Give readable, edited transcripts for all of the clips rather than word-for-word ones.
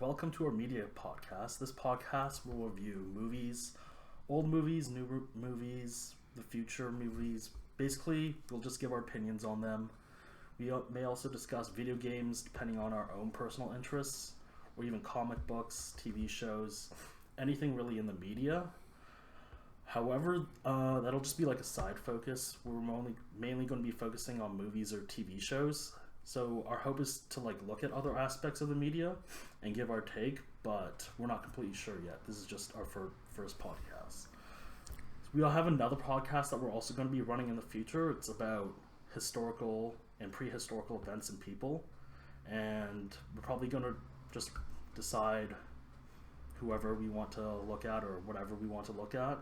Welcome to our media podcast. This podcast will review movies, old movies, new movies, the future movies. Basically, we'll just give our opinions on them. We may also discuss video games depending on our own personal interests, or even comic books, TV shows, anything really in the media. However, that'll just be like a side focus. We're mainly going to be focusing on movies or TV shows. So our hope is to look at other aspects of the media and give our take, but we're not completely sure yet. This is just our first podcast. We'll have another podcast that we're also going to be running in the future. It's about historical and prehistorical events and people, and we're probably going to just decide whoever we want to look at or whatever we want to look at.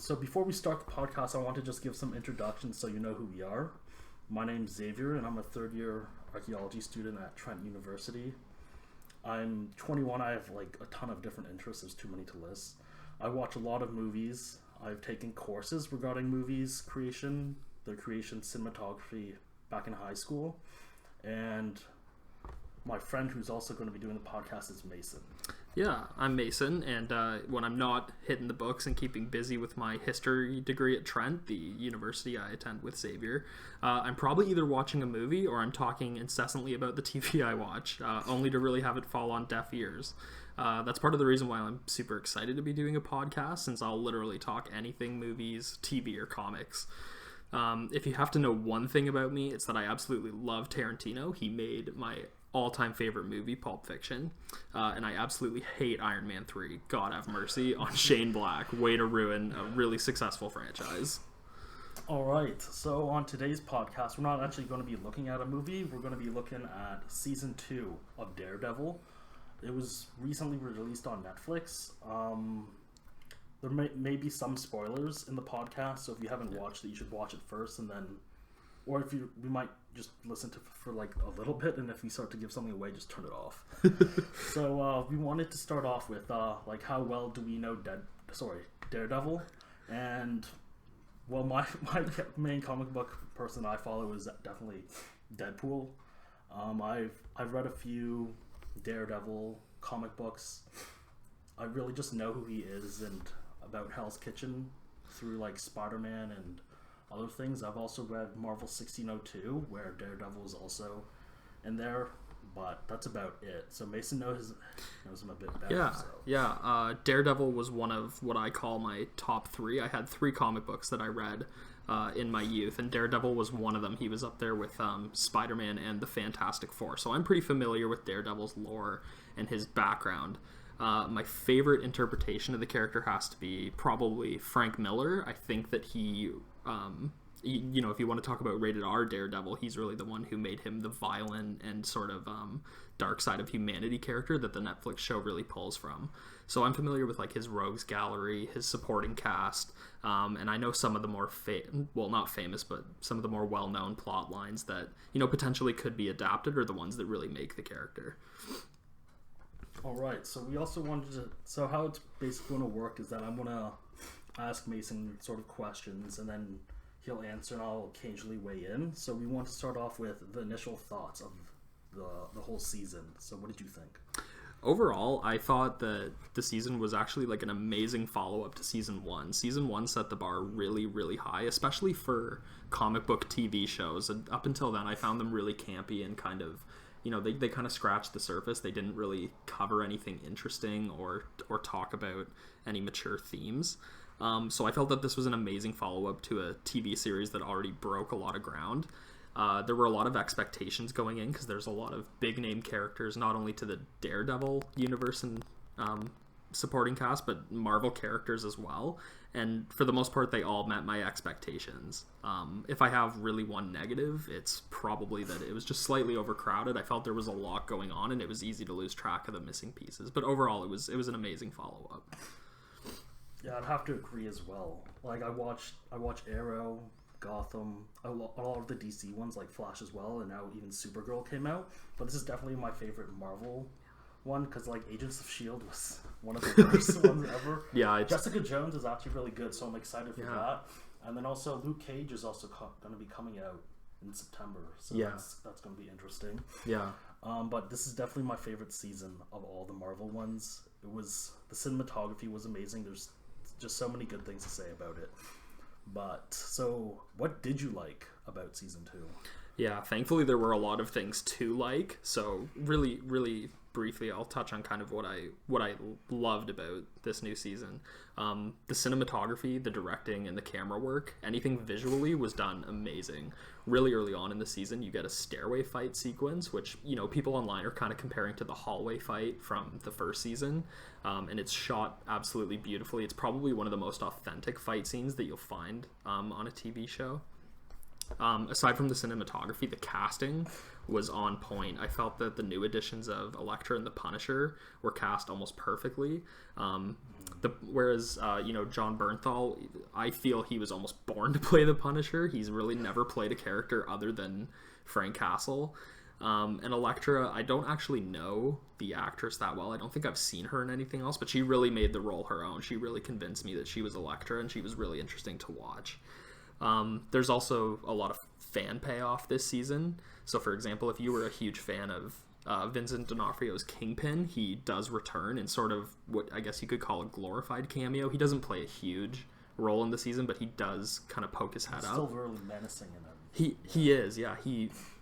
So before we start the podcast, I want to just give some introductions so you know who we are. My name's Xavier, and I'm a third-year archaeology student at Trent University. I'm 21. I have a ton of different interests. There's too many to list. I watch a lot of movies. I've taken courses regarding movies creation, their creation, cinematography back in high school. And my friend who's also going to be doing the podcast is Mason. Yeah, I'm Mason, and when I'm not hitting the books and keeping busy with my history degree at Trent, the university I attend with Xavier, I'm probably either watching a movie or I'm talking incessantly about the TV I watch, only to really have it fall on deaf ears. That's part of the reason why I'm super excited to be doing a podcast, since I'll literally talk anything, movies, TV, or comics. If you have to know one thing about me, it's that I absolutely love Tarantino. He made my all-time favorite movie, Pulp Fiction, and I absolutely hate Iron Man 3. God have mercy on Shane Black. Way to ruin a really successful franchise. Alright, so on today's podcast, we're not actually going to be looking at a movie. We're going to be looking at Season 2 of DareDevil. It was recently released on Netflix. There may be some spoilers in the podcast, so if you haven't watched it, you should watch it first, and then, or if we might just listen to for a little bit, and if we start to give something away, just turn it off. So we wanted to start off with how well do we know Daredevil, and well, my main comic book person I follow is definitely Deadpool. I've read a few Daredevil comic books. I really just know who he is and about Hell's Kitchen through Spider-Man and other things. I've also read Marvel 1602, where Daredevil is also in there, but that's about it. So Mason knows him a bit better. Daredevil was one of what I call my top three. I had 3 comic books that I read in my youth, and Daredevil was one of them. He was up there with Spider-Man and the Fantastic Four, so I'm pretty familiar with Daredevil's lore and his background. My favorite interpretation of the character has to be probably Frank Miller. I think that he, if you want to talk about rated R Daredevil, he's really the one who made him the violent and sort of dark side of humanity character that the Netflix show really pulls from. So I'm familiar with his rogues gallery, his supporting cast, and I know some of the more not famous, but some of the more well-known plot lines that potentially could be adapted, or the ones that really make the character. Alright, so we also wanted to... So how it's basically going to work is that I'm going to ask Mason sort of questions, and then he'll answer, and I'll occasionally weigh in. So we want to start off with the initial thoughts of the whole season. So what did you think? Overall, I thought that the season was actually an amazing follow-up to Season 1. Season 1 set the bar really, really high, especially for comic book TV shows. And up until then, I found them really campy and kind of... they kind of scratched the surface. They didn't really cover anything interesting or talk about any mature themes. So I felt that this was an amazing follow-up to a TV series that already broke a lot of ground. There were a lot of expectations going in because there's a lot of big-name characters, not only to the Daredevil universe and supporting cast, but Marvel characters as well. And for the most part, they all met my expectations. If I have really one negative, it's probably that it was just slightly overcrowded. I felt there was a lot going on, and it was easy to lose track of the missing pieces. But overall, it was an amazing follow-up. Yeah, I'd have to agree as well. I watch Arrow, Gotham, a lot of the DC ones like Flash as well, and now even Supergirl came out. But this is definitely my favorite Marvel one, because Agents of S.H.I.E.L.D. was one of the worst ones ever. Yeah, Jessica Jones is actually really good, so I'm excited for that. And then also Luke Cage is also going to be coming out in September, so that's going to be interesting. Yeah. But this is definitely my favorite season of all the Marvel ones. The cinematography was amazing. There's just so many good things to say about it. But so what did you like about season 2? Yeah, thankfully there were a lot of things to like. So really, really briefly, I'll touch on kind of what I loved about this new season. The cinematography, the directing, and the camera work, anything visually was done amazing. Really early on in the season, you get a stairway fight sequence, which, you know, people online are kind of comparing to the hallway fight from the first season. And it's shot absolutely beautifully. It's probably one of the most authentic fight scenes that you'll find on a TV show. Aside from the cinematography, the casting was on point. I felt that the new additions of Elektra and the Punisher were cast almost perfectly. Whereas John Bernthal, I feel he was almost born to play the Punisher. He's really never played a character other than Frank Castle. And Elektra, I don't actually know the actress that well. I don't think I've seen her in anything else, but she really made the role her own. She really convinced me that she was Elektra, and she was really interesting to watch. There's also a lot of fan payoff this season. So, for example, if you were a huge fan of Vincent D'Onofrio's Kingpin, he does return in sort of what I guess you could call a glorified cameo. He doesn't play a huge role in the season, but he does kind of poke his head up. Still really menacing in it. He is, yeah.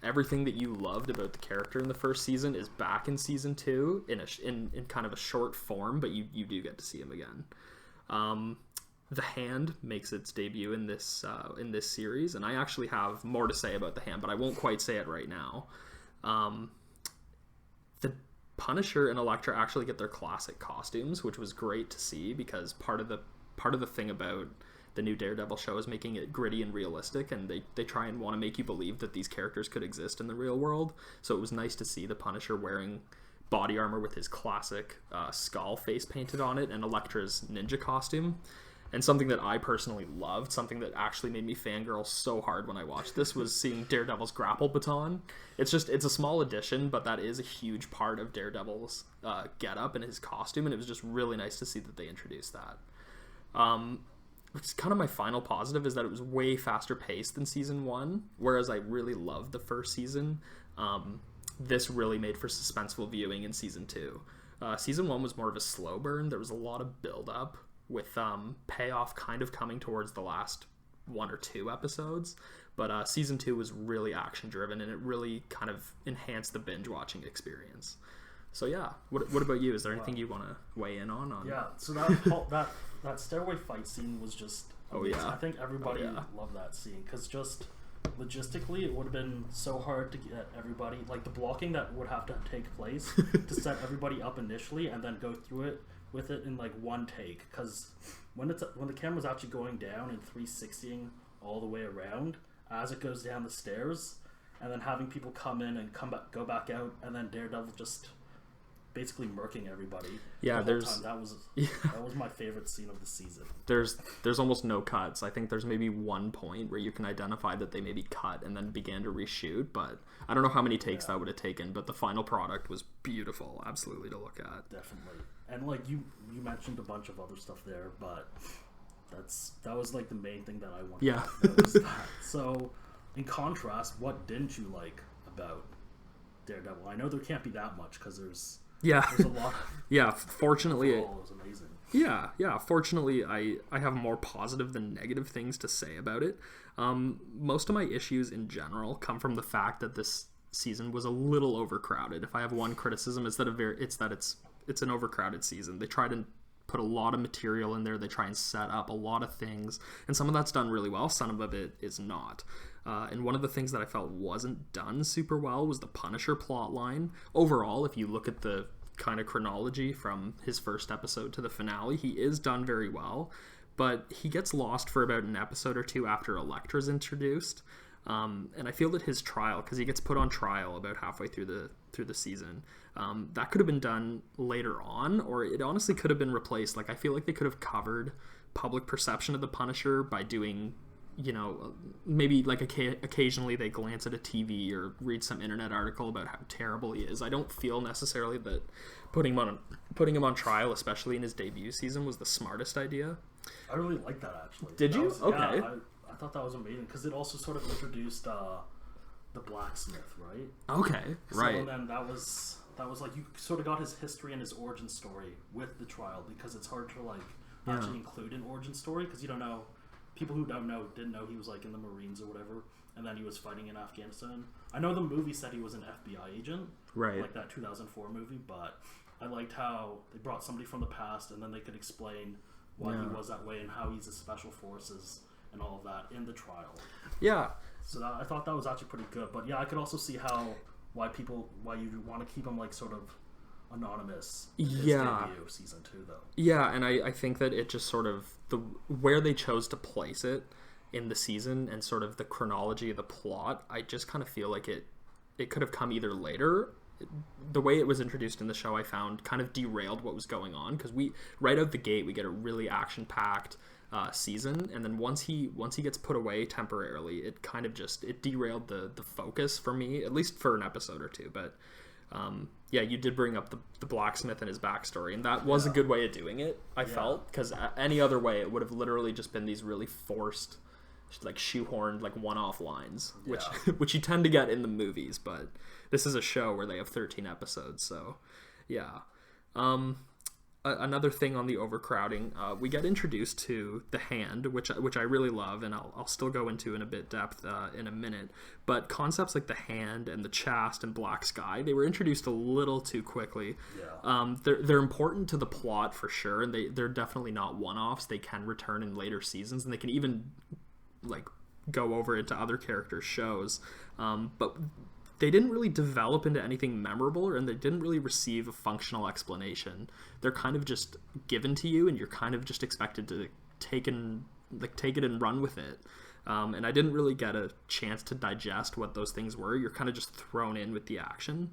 Everything that you loved about the character in the first season is back in season 2 in kind of a short form, but you do get to see him again. The Hand makes its debut in this series, and I actually have more to say about the Hand, but I won't quite say it right now. The Punisher and Elektra actually get their classic costumes, which was great to see, because part of the thing about the new Daredevil show is making it gritty and realistic, and they try and want to make you believe that these characters could exist in the real world. So it was nice to see the Punisher wearing body armor with his classic skull face painted on it, and Elektra's ninja costume. And something that I personally loved, something that actually made me fangirl so hard when I watched this, was seeing Daredevil's grapple baton. It's a small addition, but that is a huge part of Daredevil's getup and his costume, and it was just really nice to see that they introduced that. Which is kind of my final positive, is that it was way faster paced than season 1, whereas I really loved the first season. This really made for suspenseful viewing in season 2. Season 1 was more of a slow burn. There was a lot of build up, with payoff kind of coming towards the last 1 or 2 episodes. But season 2 was really action driven, and it really kind of enhanced the binge watching experience. So yeah, what about you? Is there anything you want to weigh in on? Yeah, so that stairway fight scene was just amazing. Oh yeah, I think everybody loved that scene, because just logistically it would have been so hard to get everybody, like the blocking that would have to take place to set everybody up initially and then go through it with it in like one take, because when the camera's actually going down and 360ing all the way around as it goes down the stairs, and then having people come in and go back out, and then Daredevil just basically murking everybody. Yeah, that was my favorite scene of the season. There's almost no cuts. I think there's maybe one point where you can identify that they maybe cut and then began to reshoot, but I don't know how many takes that would have taken, but the final product was beautiful, absolutely, to look at. Definitely. And like you mentioned a bunch of other stuff there, but that was like the main thing that I wanted to notice that. So in contrast, what didn't you like about Daredevil? I know there can't be that much, because there's a lot. Yeah, fortunately, it was amazing. Yeah. Fortunately, I have more positive than negative things to say about it. Most of my issues in general come from the fact that this season was a little overcrowded. If I have one criticism, it's that it's an overcrowded season. They try to put a lot of material in there. They try and set up a lot of things, and some of that's done really well. Some of it is not. And one of the things that I felt wasn't done super well was the Punisher plot line. Overall, if you look at the kind of chronology from his first episode to the finale, he is done very well, but he gets lost for about an episode or 2 after Elektra's introduced. And I feel that his trial, because he gets put on trial about halfway through the season, that could have been done later on, or it honestly could have been replaced. Like, I feel like they could have covered public perception of the Punisher by doing, maybe like occasionally they glance at a TV or read some internet article about how terrible he is. I don't feel necessarily that putting him on trial, especially in his debut season, was the smartest idea. I really like that, actually. Did you? Okay. Yeah, I thought that was amazing, because it also sort of introduced the blacksmith, right? Okay, right. So then that was like you sort of got his history and his origin story with the trial, because it's hard to like actually include an origin story because you don't know. People who don't know didn't know he was like in the Marines or whatever, and then he was fighting in Afghanistan. I know the movie said he was an FBI agent, right? Like that 2004 movie, but I liked how they brought somebody from the past and then they could explain why he was that way and how he's a special forces and all of that in the trial. Yeah. So I thought that was actually pretty good. But yeah, I could also see why you want to keep him like sort of anonymous in his debut season 2 though. Yeah, and I think that it just sort of where they chose to place it in the season and sort of the chronology of the plot, I just kind of feel like it could have come either later. The way it was introduced in the show, I found kind of derailed what was going on, because we right out the gate we get a really action-packed season, and then once he gets put away temporarily, it kind of just derailed the focus for me, at least for an episode or two. But yeah, you did bring up the blacksmith and his backstory, and that was a good way of doing it, I felt, because any other way it would have literally just been these really forced, like shoehorned, like one-off lines, which you tend to get in the movies, but this is a show where they have 13 episodes, so yeah. Another thing on the overcrowding, we get introduced to the Hand, which I really love, and I'll still go into in a bit depth in a minute. But concepts like the Hand and the Chast and Black Sky, they were introduced a little too quickly. Yeah. They're important to the plot for sure, and they're definitely not one-offs. They can return in later seasons, and they can even like go over into other characters' shows. But they didn't really develop into anything memorable, and they didn't really receive a functional explanation. They're kind of just given to you, and you're kind of just expected to take it and run with it. And I didn't really get a chance to digest what those things were. You're kind of just thrown in with the action.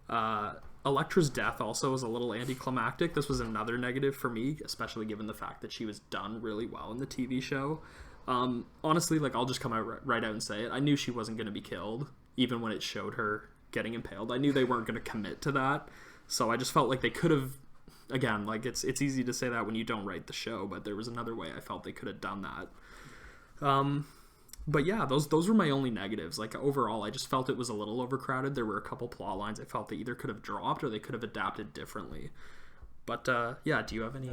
Elektra's death also was a little anticlimactic. This was another negative for me, especially given the fact that she was done really well in the TV show. Honestly, like, I'll just come out right out and say it. I knew she wasn't going to be killed, even when it showed her getting impaled. I knew they weren't going to commit to that, so I just felt like they could have, again, like, it's easy to say that when you don't write the show, but there was another way I felt they could have done that. But yeah, those were my only negatives. Like, overall, I just felt it was a little overcrowded. There were a couple plot lines I felt they either could have dropped or they could have adapted differently. But yeah, do you have any...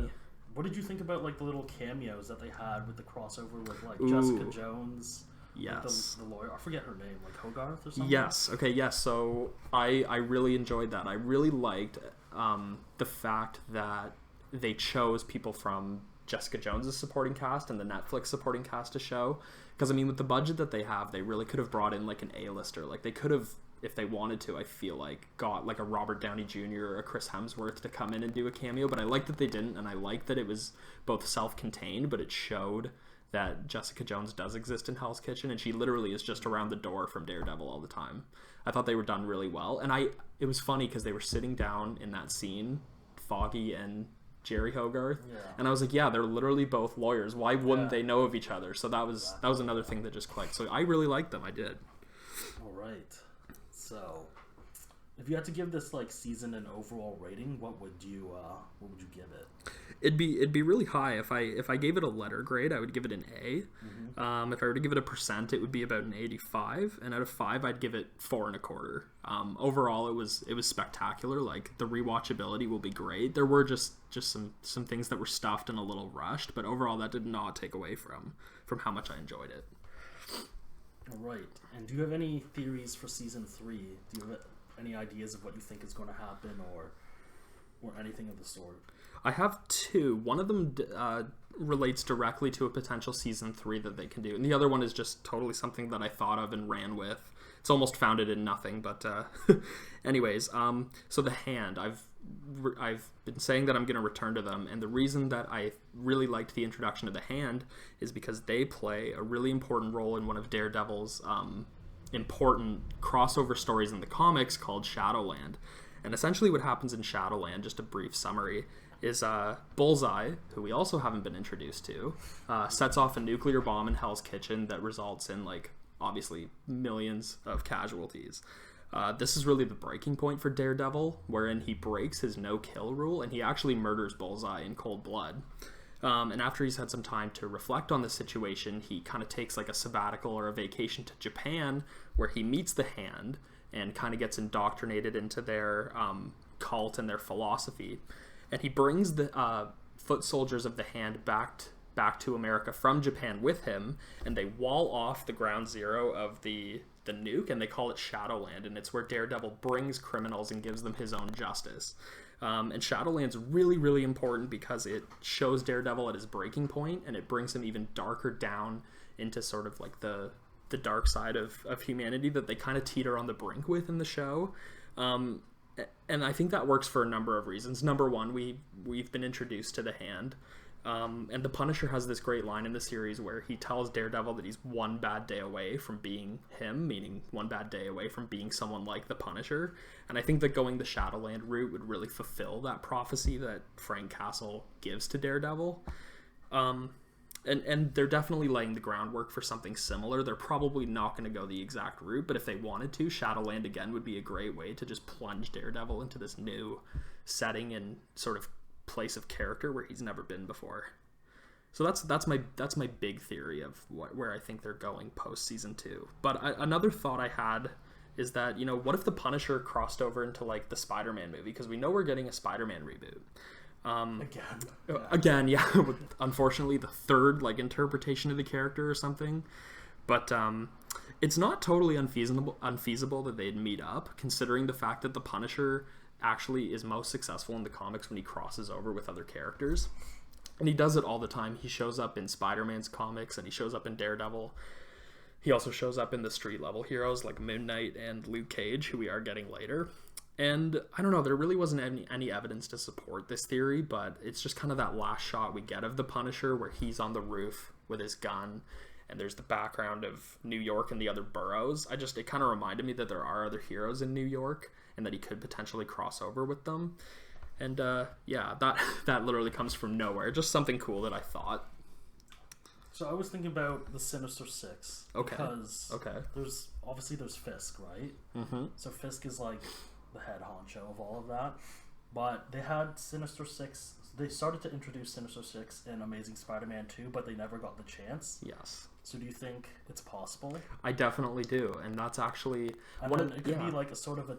What did you think about like the little cameos that they had with the crossover with like Jessica Jones? Yes. Like the lawyer. I forget her name, like Hogarth or something? Yes. Okay, yes. So I really enjoyed that. I really liked the fact that they chose people from Jessica Jones' supporting cast and the Netflix supporting cast to show. Because, I mean, with the budget that they have, they really could have brought in like an A-lister. Like, they could have, if they wanted to, I feel like, got like a Robert Downey Jr. or a Chris Hemsworth to come in and do a cameo. But I liked that they didn't, and I liked that it was both self-contained, but it showed that Jessica Jones does exist in Hell's Kitchen, and she literally is just around the door from Daredevil all the time. I thought they were done really well, and it was funny because they were sitting down in that scene, Foggy and Jerry Hogarth, and I was like, yeah, they're literally both lawyers. Why wouldn't they know of each other? So that was another thing that just clicked. So I really liked them. I did. All right. So, if you had to give this like season an overall rating, what would you give it? It'd be really high. If I gave it a letter grade, I would give it an A. Mm-hmm. If I were to give it a percent, it would be about an 85. And out of 5, I'd give it 4 1/4. Overall, it was spectacular. Like, the rewatchability will be great. There were just some things that were stuffed and a little rushed, but overall, that did not take away from how much I enjoyed it. All right. And do you have any theories for season 3? Do you have any ideas of what you think is going to happen, or anything of the sort? I have 2. One of them relates directly to a potential season 3 that they can do, and the other one is just totally something that I thought of and ran with. It's almost founded in nothing, but anyways. So the Hand, I've been saying that I'm going to return to them, and the reason that I really liked the introduction of the Hand is because they play a really important role in one of Daredevil's important crossover stories in the comics called Shadowland. And essentially what happens in Shadowland, just a brief summary, is Bullseye, who we also haven't been introduced to, sets off a nuclear bomb in Hell's Kitchen that results in, like, obviously millions of casualties. This is really the breaking point for Daredevil, wherein he breaks his no-kill rule, and he actually murders Bullseye in cold blood. And after he's had some time to reflect on the situation, he kind of takes like a sabbatical or a vacation to Japan, where he meets the Hand and kind of gets indoctrinated into their cult and their philosophy. And he brings the foot soldiers of the Hand back to America from Japan with him, and they wall off the ground zero of the nuke, and they call it Shadowland, and it's where Daredevil brings criminals and gives them his own justice. And Shadowland's really, really important because it shows Daredevil at his breaking point, and it brings him even darker down into sort of like the dark side of humanity that they kind of teeter on the brink with in the show. And I think that works for a number of reasons. Number one, we've been introduced to the Hand. And the Punisher has this great line in the series where he tells Daredevil that he's one bad day away from being him, meaning one bad day away from being someone like the Punisher. And I think that going the Shadowland route would really fulfill that prophecy that Frank Castle gives to Daredevil. And they're definitely laying the groundwork for something similar. They're probably not going to go the exact route, but if they wanted to, Shadowland again would be a great way to just plunge Daredevil into this new setting and sort of place of character where he's never been before. So that's my big theory of where I think they're going post season 2. But another thought I had is that, you know, what if the Punisher crossed over into like the Spider-Man movie, because we know we're getting a Spider-Man reboot. Again, yeah. Unfortunately, the third like interpretation of the character or something. But it's not totally unfeasible that they'd meet up, considering the fact that the Punisher actually is most successful in the comics when he crosses over with other characters. And he does it all the time. He shows up in Spider-Man's comics, and he shows up in Daredevil. He also shows up in the street level heroes like Moon Knight and Luke Cage, who we are getting later. And I don't know, there really wasn't any evidence to support this theory, but it's just kind of that last shot we get of the Punisher where he's on the roof with his gun, and there's the background of New York and the other boroughs. It kind of reminded me that there are other heroes in New York, and that he could potentially cross over with them. And yeah, that literally comes from nowhere. Just something cool that I thought. So I was thinking about the Sinister Six. Okay. Because okay. there's Fisk, right? Mm-hmm. So Fisk is like the head honcho of all of that. But they had Sinister Six. They started to introduce Sinister Six in Amazing Spider-Man 2, but they never got the chance. Yes. So do you think it's possible? I definitely do, and that's actually it could be like a sort of a.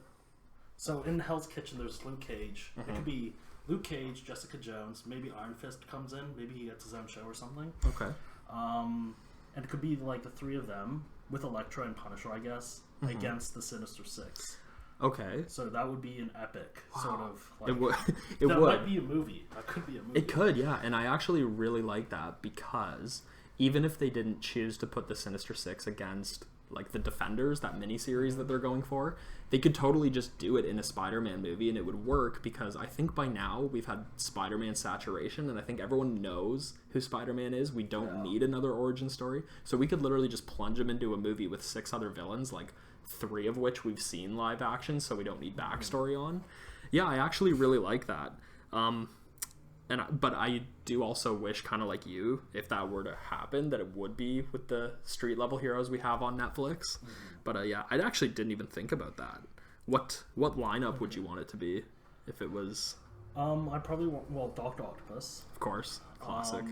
So in Hell's Kitchen, there's Luke Cage. Mm-hmm. It could be Luke Cage, Jessica Jones, maybe Iron Fist comes in, maybe he gets his own show or something. Okay. And it could be like the three of them with Elektra and Punisher, I guess, mm-hmm. against the Sinister Six. Okay. So that would be an epic sort of. Like, it would. Might be a movie. That could be a movie. It could, yeah. And I actually really like that because even if they didn't choose to put the Sinister Six against like the Defenders, that miniseries that they're going for, they could totally just do it in a Spider-Man movie and it would work, because I think by now we've had Spider-Man saturation and I think everyone knows who Spider-Man is. We don't need another origin story. So we could literally just plunge him into a movie with 6 other villains, like 3 of which we've seen live action, so we don't need backstory on. Yeah, I actually really like that. But I do also wish, kind of like you, if that were to happen, that it would be with the street level heroes we have on Netflix. Mm-hmm. But yeah, I actually didn't even think about that. What lineup would you want it to be if it was? I probably want Dr. Octopus. Of course, classic.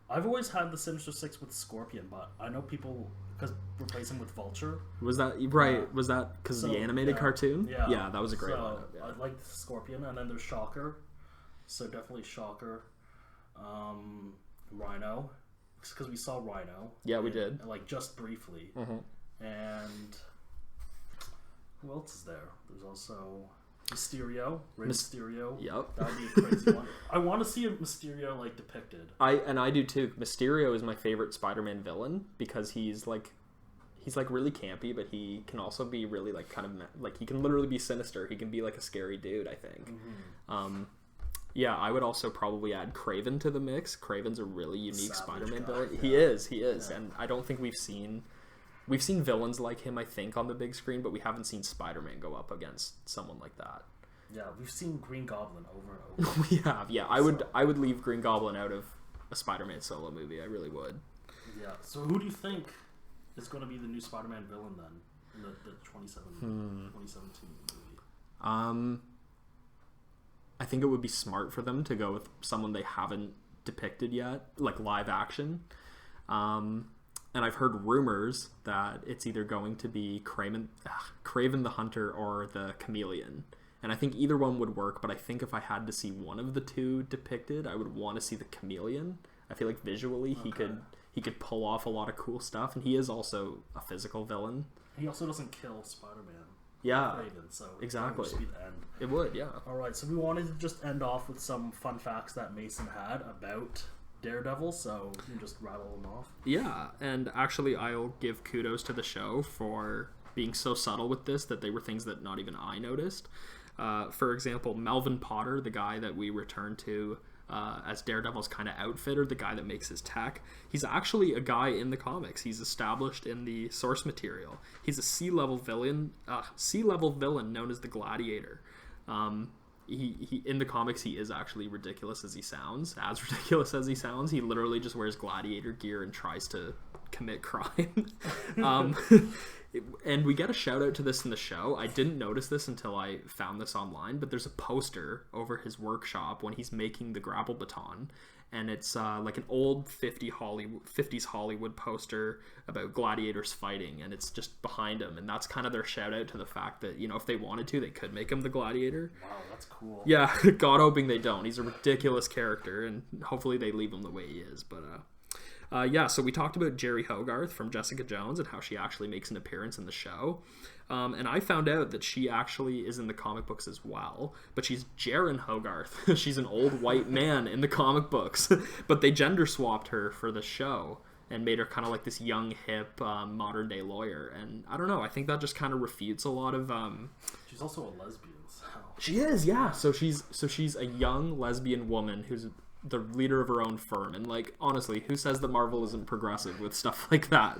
I've always had the Sinister Six with Scorpion, but I know people because replace him with Vulture. Was that right? Was that because of the animated cartoon? Yeah, that was a great lineup. Yeah. I like Scorpion, and then there's Shocker. So definitely Shocker, Rhino, because we saw Rhino. Yeah, we did. Like just briefly. Mm-hmm. And who else is there? There's also Mysterio, Mysterio. Yep, that would be a crazy one. I want to see a Mysterio like depicted. I do too. Mysterio is my favorite Spider-Man villain because he's like really campy, but he can also be really like kind of like he can literally be sinister. He can be like a scary dude, I think. Mm-hmm. Yeah, I would also probably add Kraven to the mix. Kraven's a really unique Spider-Man villain. Yeah. He is, yeah. And I don't think we've seen villains like him, I think, on the big screen, but we haven't seen Spider-Man go up against someone like that. Yeah, we've seen Green Goblin over and over. We have, yeah. I would leave Green Goblin out of a Spider-Man solo movie. I really would. Yeah. So who do you think is going to be the new Spider-Man villain then in the 2017 movie? I think it would be smart for them to go with someone they haven't depicted yet, like live action. And I've heard rumors that it's either going to be Craven the Hunter or the Chameleon. And I think either one would work, but I think if I had to see one of the two depicted, I would want to see the Chameleon. I feel like visually he could pull off a lot of cool stuff, and he is also a physical villain. He also doesn't kill Spider-Man. Yeah, Craven, so exactly. It would just be the end. It would, yeah. All right, so we wanted to just end off with some fun facts that Mason had about Daredevil, so you can just rattle them off. Yeah, and actually I'll give kudos to the show for being so subtle with this that they were things that not even I noticed. For example, Melvin Potter, the guy that we return to as Daredevil's kind of outfitter, the guy that makes his tech, he's actually a guy in the comics. He's established in the source material. He's a sea-level villain known as the Gladiator. He in the comics, he is actually ridiculous as he sounds. As ridiculous as he sounds, he literally just wears gladiator gear and tries to commit crime. And we get a shout out to this in the show. I didn't notice this until I found this online, but there's a poster over his workshop when he's making the grapple baton, and it's like an old 50s Hollywood poster about gladiators fighting, and it's just behind him, and that's kind of their shout out to the fact that, you know, if they wanted to, they could make him the gladiator. Wow, that's cool. Yeah, God hoping they don't. He's a ridiculous character, and hopefully they leave him the way he is, but yeah, so we talked about Jerry Hogarth from Jessica Jones and how she actually makes an appearance in the show. And I found out that she actually is in the comic books as well, but she's Jaren Hogarth. She's an old white man in the comic books, but they gender swapped her for the show and made her kind of like this young, hip, modern day lawyer. And I don't know, I think that just kind of refutes a lot of... She's also a lesbian, so... She is, yeah. So she's a young lesbian woman who's the leader of her own firm, and like, honestly, who says that Marvel isn't progressive with stuff like that?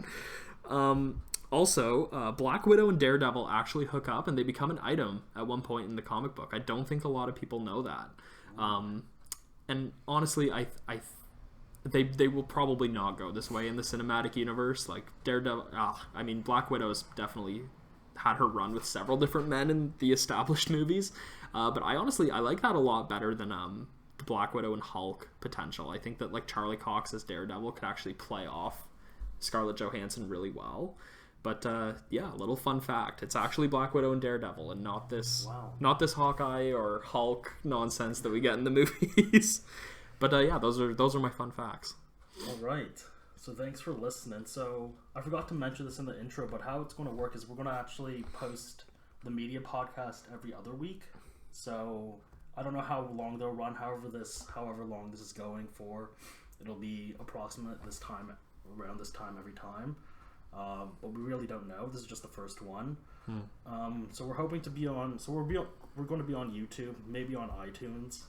Also, Black Widow and Daredevil actually hook up and they become an item at one point in the comic book. I don't think a lot of people know that. And honestly, they will probably not go this way in the cinematic universe. Like Daredevil, I mean, Black Widow's definitely had her run with several different men in the established movies, but I like that a lot better than the Black Widow and Hulk potential. I think that like Charlie Cox as Daredevil could actually play off Scarlett Johansson really well. But yeah, a little fun fact: it's actually Black Widow and Daredevil, and not this Hawkeye or Hulk nonsense that we get in the movies. But yeah, those are my fun facts. All right. So thanks for listening. So I forgot to mention this in the intro, but how it's going to work is we're going to actually post the media podcast every other week. So I don't know how long they'll run. However long this is going for, it'll be approximate this time, around this time every time. But we really don't know. This is just the first one. So we're hoping to be on. So we're going to be on YouTube, maybe on iTunes,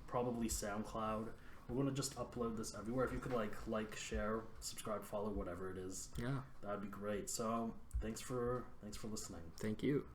probably SoundCloud. We're going to just upload this everywhere. If you could like, share, subscribe, follow, whatever it is, yeah, that'd be great. So thanks for listening. Thank you.